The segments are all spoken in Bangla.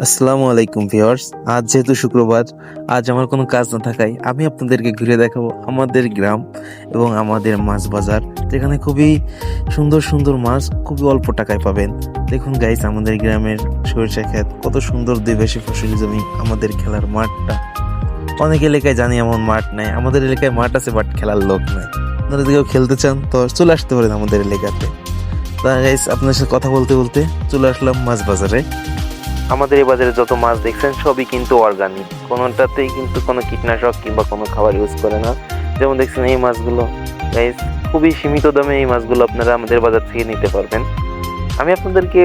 আসসালামু আলাইকুম ভিউয়ার্স। আজ যেহেতু শুক্রবার, আজ আমার কোনো কাজ না থাকায় আমি আপনাদেরকে ঘুরে দেখাবো আমাদের গ্রাম এবং আমাদের মাছ বাজার, যেখানে খুবই সুন্দর সুন্দর মাছ খুবই অল্প টাকায় পাবেন। দেখুন গাইস, আমাদের গ্রামের সরিষা ক্ষেত, কত সুন্দর দুই পাশে ফসলি জমি, আমাদের খেলার মাঠটা। অনেক এলাকায় জানি এমন মাঠ নাই, আমাদের এলাকায় মাঠ আছে বাট খেলার লোক নাই। আপনারা যদি কেউ খেলতে চান তো চলে আসতে পারেন আমাদের এলাকাতে। তা গাইস, আপনার সাথে কথা বলতে বলতে চলে আসলাম মাছ বাজারে। আমাদের এই বাজারে যত মাছ দেখছেন সবই কিন্তু অর্গানিক, কোনোটাতেই কিন্তু কোনো কীটনাশক কিংবা কোনো খাবার ইউজ করে না। যেমন দেখছেন এই মাছগুলো গাইস, খুবই সীমিত দামে এই মাছগুলো আপনারা আমাদের বাজার থেকে নিতে পারবেন। আমি আপনাদেরকে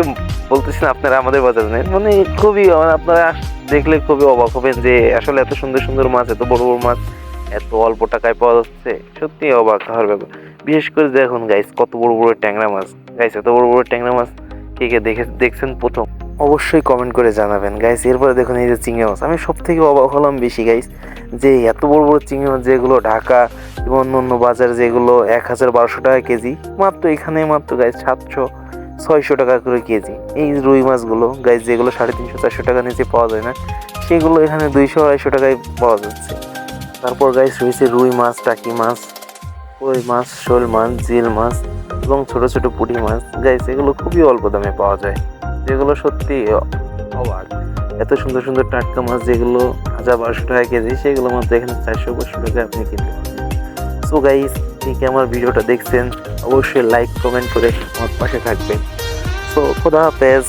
বলতেছি না আপনারা আমাদের বাজার নেন, মানে খুবই আপনারা দেখলে খুবই অবাক হবেন যে আসলে এত সুন্দর সুন্দর মাছ, এত বড় বড় মাছ এত অল্প টাকায় পাওয়া যাচ্ছে। সত্যি অবাক হওয়ার ব্যাপার। বিশেষ করে দেখুন গাইস, কত বড় বড় ট্যাংরা মাছ। গাইস, এত বড় বড় ট্যাংরা মাছ কে কে দেখছেন প্রথম অবশ্যই কমেন্ট করে জানাবেন গাইস। এরপরে দেখুন এই যে চিংড়ি মাছ, আমি সব থেকে অবাক হলাম বেশি গাইস, যে এত বড় বড় চিংড়ি মাছ যেগুলো ঢাকা এবং অন্য অন্য বাজার যেগুলো 1000-1200 টাকা কেজি, মাত্র এখানে মাত্র গাইস 700-600 টাকা করে কেজি। এই রুই মাছগুলো গাইস, যেগুলো 350-400 টাকা নিচে পাওয়া যায় না, সেগুলো এখানে 200-250 টাকায় পাওয়া যাচ্ছে। তারপর গাইস রয়েছে রুই মাছ, টাকি মাছ, কই মাছ, শোল মাছ, জিল মাছ এবং ছোট ছোট পুঁটি মাছ। গাইস, এগুলো খুবই অল্প দামে পাওয়া যায়, যেগুলো সত্যি অবাক। এত সুন্দর সুন্দর টাটকা মাছ যেগুলো 1000-1200 টাকা কেজি, সেগুলো মাত্র এখানে 400-500 টাকায় আপনি কিনতে পারবেন। সো গাইস, ঠিক আমার ভিডিওটা দেখছেন, অবশ্যই লাইক কমেন্ট করে আমার পাশে থাকবেন। সো খোদা হাফেজ।